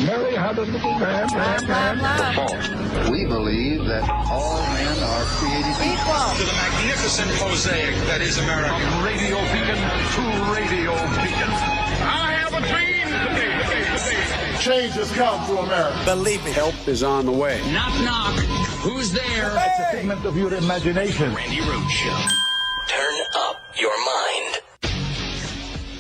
Mary had a little lamb. We believe that all men are created equal. To the magnificent mosaic that is America. From radio beacon to radio beacon. I have a dream today. Change has come to America. Believe it. Help is on the way. Knock, knock. Who's there? It's a figment of your imagination. Randi Rhodes Show. Turn up your mind.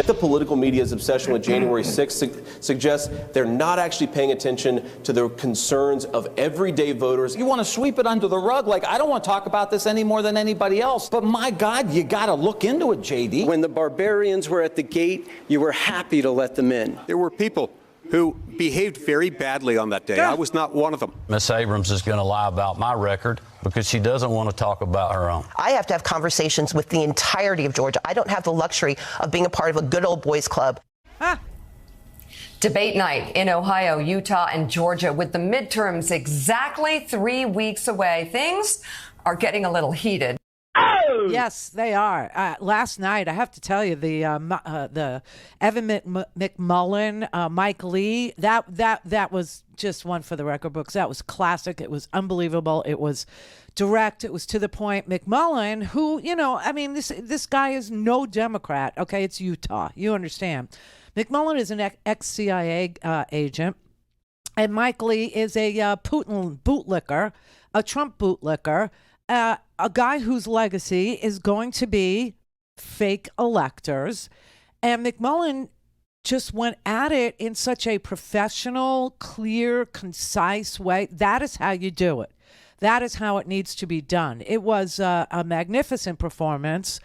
The political media's obsession with January 6th suggests they're not actually paying attention to the concerns of everyday voters. You want to sweep it under the rug like I don't want to talk about this any more than anybody else. But my God, you got to look into it, JD. When the Barbarians were at the gate, you were happy to let them in. There were people who behaved very badly on that day. I was not one of them. Miss Abrams is going to lie about my record because she doesn't want to talk about her own. I have to have conversations with the entirety of Georgia. I don't have the luxury of being a part of a good old boys club. Debate night in Ohio, Utah, and Georgia with the midterms exactly 3 weeks away. Things are getting a little heated. Yes, they are. Last night, I have to tell you, the Evan McMullen, Mike Lee, that was just one for the record books. That was classic. It was unbelievable. It was direct. It was to the point. McMullen, who, this guy is no Democrat. Okay, it's Utah. You understand. McMullen is an ex-CIA agent, and Mike Lee is a Putin bootlicker, a Trump bootlicker. A guy whose legacy is going to be fake electors. And McMullen just went at it in such a professional, clear, concise way. That is how you do it. That is how it needs to be done. It was a magnificent performance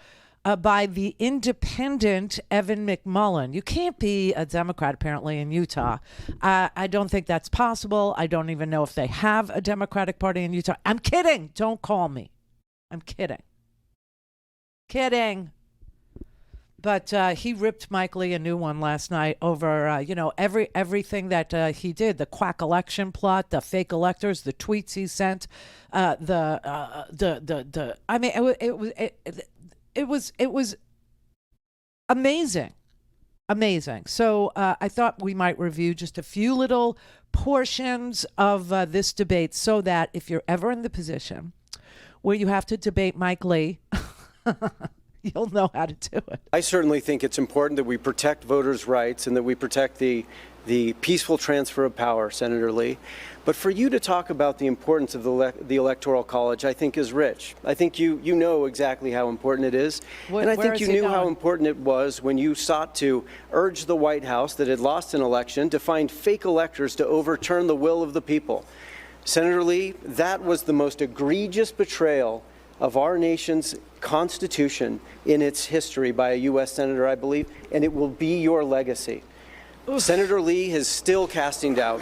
by the independent Evan McMullen. You can't be a Democrat, apparently, in Utah. I don't think that's possible. I don't even know if they have a Democratic Party in Utah. I'm kidding. Don't call me. I'm kidding. But he ripped Mike Lee a new one last night over, everything that he did. The quack election plot, the fake electors, the tweets he sent, it was amazing. So I thought we might review just a few little portions of this debate so that if you're ever in the position where you have to debate Mike Lee, you'll know how to do it. I certainly think it's important that we protect voters' rights and that we protect the peaceful transfer of power, Senator Lee. But for you to talk about the importance of the Electoral College, I think is rich. I think you know exactly how important it is. And I think you knew how important it was when you sought to urge the White House that had lost an election to find fake electors to overturn the will of the people. Senator Lee, that was the most egregious betrayal of our nation's Constitution in its history by a U.S. Senator, I believe, and it will be your legacy. Oof. Senator Lee is still casting doubt.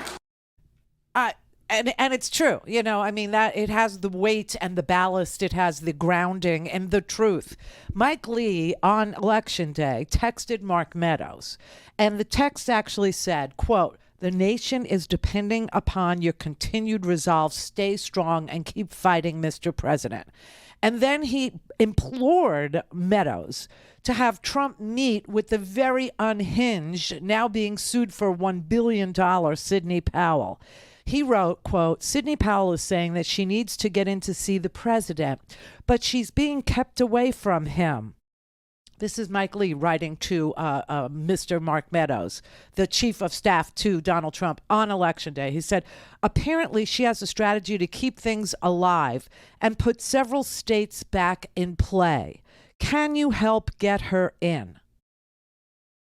And it's true, that it has the weight and the ballast, it has the grounding and the truth. Mike Lee on Election Day texted Mark Meadows, and the text actually said, quote, "The nation is depending upon your continued resolve. Stay strong and keep fighting, Mr. President." And then he implored Meadows to have Trump meet with the very unhinged, now being sued for $1 billion, Sidney Powell. He wrote, quote, "Sidney Powell is saying that she needs to get in to see the president, but she's being kept away from him." This is Mike Lee writing to Mr. Mark Meadows, the chief of staff to Donald Trump on Election Day. He said, "Apparently she has a strategy to keep things alive and put several states back in play. Can you help get her in?"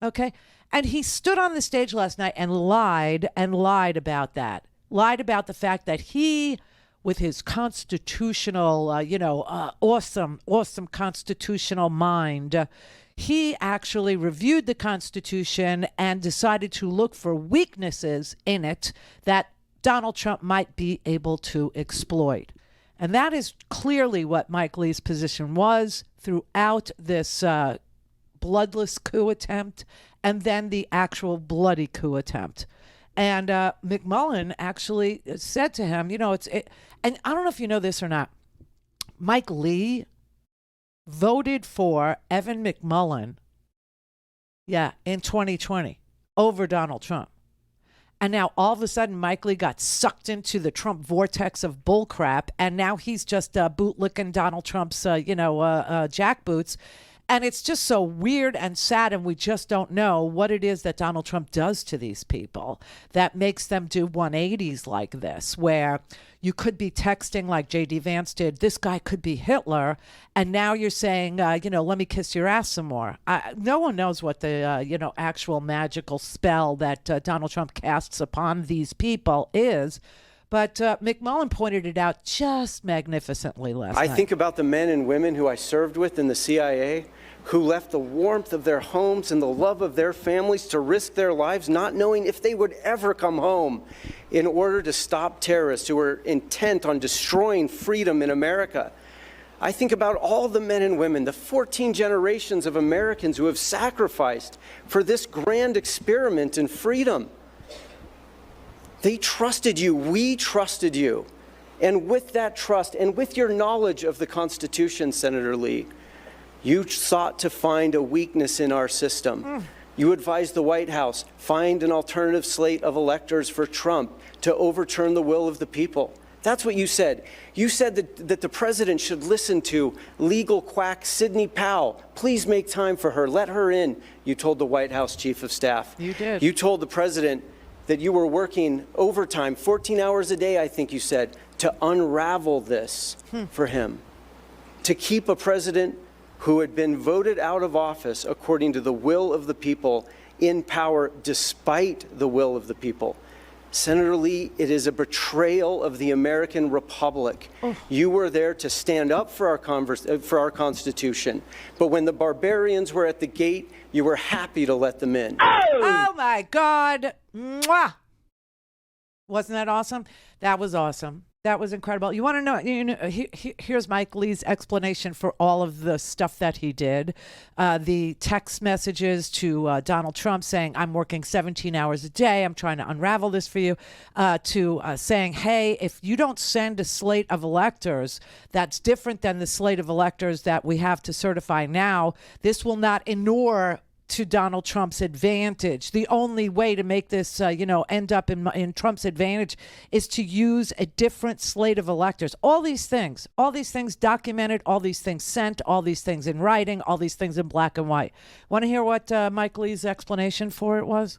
Okay. And he stood on the stage last night and lied about that. Lied about the fact that he, with his constitutional, awesome constitutional mind, he actually reviewed the Constitution and decided to look for weaknesses in it that Donald Trump might be able to exploit. And that is clearly what Mike Lee's position was throughout this bloodless coup attempt and then the actual bloody coup attempt. And McMullen actually said to him, and I don't know if you know this or not, Mike Lee voted for Evan McMullen, in 2020. over Donald Trump. And now all of a sudden, Mike Lee got sucked into the Trump vortex of bullcrap, and now he's just bootlicking Donald Trump's, jackboots. And it's just so weird and sad, and we just don't know what it is that Donald Trump does to these people that makes them do 180s like this, where you could be texting like J.D. Vance did, this guy could be Hitler, and now you're saying, let me kiss your ass some more. No one knows what the, actual magical spell that Donald Trump casts upon these people is. But McMullen pointed it out just magnificently last night. I think about the men and women who I served with in the CIA, who left the warmth of their homes and the love of their families to risk their lives, not knowing if they would ever come home, in order to stop terrorists who were intent on destroying freedom in America. I think about all the men and women, the 14 generations of Americans who have sacrificed for this grand experiment in freedom. They trusted you. We trusted you. And with that trust and with your knowledge of the Constitution, Senator Lee, you sought to find a weakness in our system. You advised the White House, find an alternative slate of electors for Trump to overturn the will of the people. That's what you said. You said that the president should listen to legal quack Sidney Powell. Please make time for her. Let her in, you told the White House chief of staff. You did. You told the president that you were working overtime, 14 hours a day, I think you said, to unravel this for him. To keep a president who had been voted out of office according to the will of the people in power despite the will of the people. Senator Lee, it is a betrayal of the American Republic. You were there to stand up for our Constitution, but when the barbarians were at the gate, you were happy to let them in. Oh my God. Mwah. Wasn't that awesome? That was awesome. That was incredible. You want to know, here's Mike Lee's explanation for all of the stuff that he did. The text messages to Donald Trump saying, I'm working 17 hours a day. I'm trying to unravel this for you. To saying, hey, if you don't send a slate of electors that's different than the slate of electors that we have to certify now, this will not inure to Donald Trump's advantage. The only way to make this, end up in Trump's advantage is to use a different slate of electors. All these things documented, all these things sent, all these things in writing, all these things in black and white. Want to hear what Mike Lee's explanation for it was?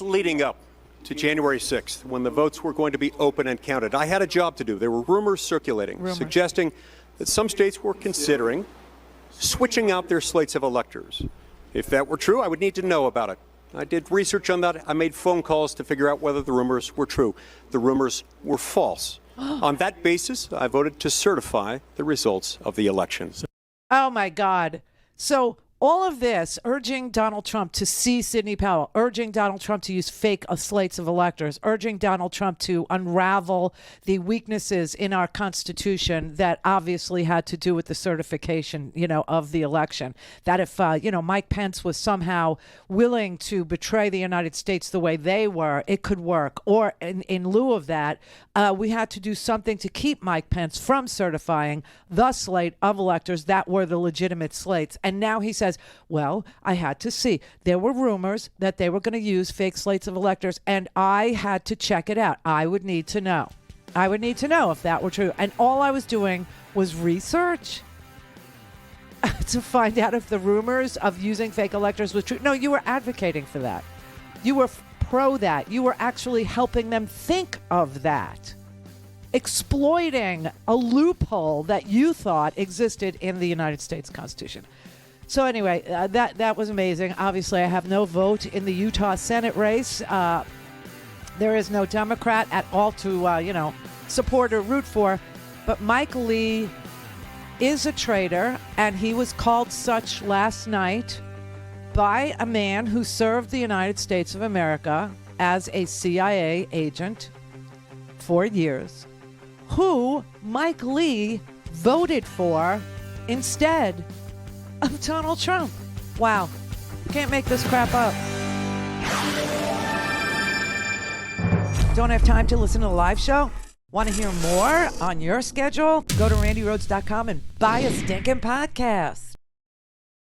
Leading up to January 6th, when the votes were going to be open and counted, I had a job to do. There were rumors circulating suggesting that some states were considering switching out their slates of electors. If that were true, I would need to know about it. I did research on that. I made phone calls to figure out whether the rumors were true. The rumors were false. On that basis, I voted to certify the results of the election. Oh, my God. So all of this, urging Donald Trump to see Sidney Powell, urging Donald Trump to use fake slates of electors, urging Donald Trump to unravel the weaknesses in our Constitution that obviously had to do with the certification, of the election. That if, Mike Pence was somehow willing to betray the United States the way they were, it could work. Or in lieu of that, we had to do something to keep Mike Pence from certifying the slate of electors that were the legitimate slates. And now he says, well, I had to see. There were rumors that they were going to use fake slates of electors, and I had to check it out. I would need to know. I would need to know if that were true. And all I was doing was research to find out if the rumors of using fake electors was true. No, you were advocating for that. You were pro that. You were actually helping them think of that. Exploiting a loophole that you thought existed in the United States Constitution. So anyway, that was amazing. Obviously, I have no vote in the Utah Senate race. There is no Democrat at all to, support or root for. But Mike Lee is a traitor, and he was called such last night by a man who served the United States of America as a CIA agent for years, who Mike Lee voted for instead of Donald Trump. Wow. Can't make this crap up. Don't have time to listen to the live show? Want to hear more on your schedule? Go to RandiRhodes.com and buy a stinking podcast.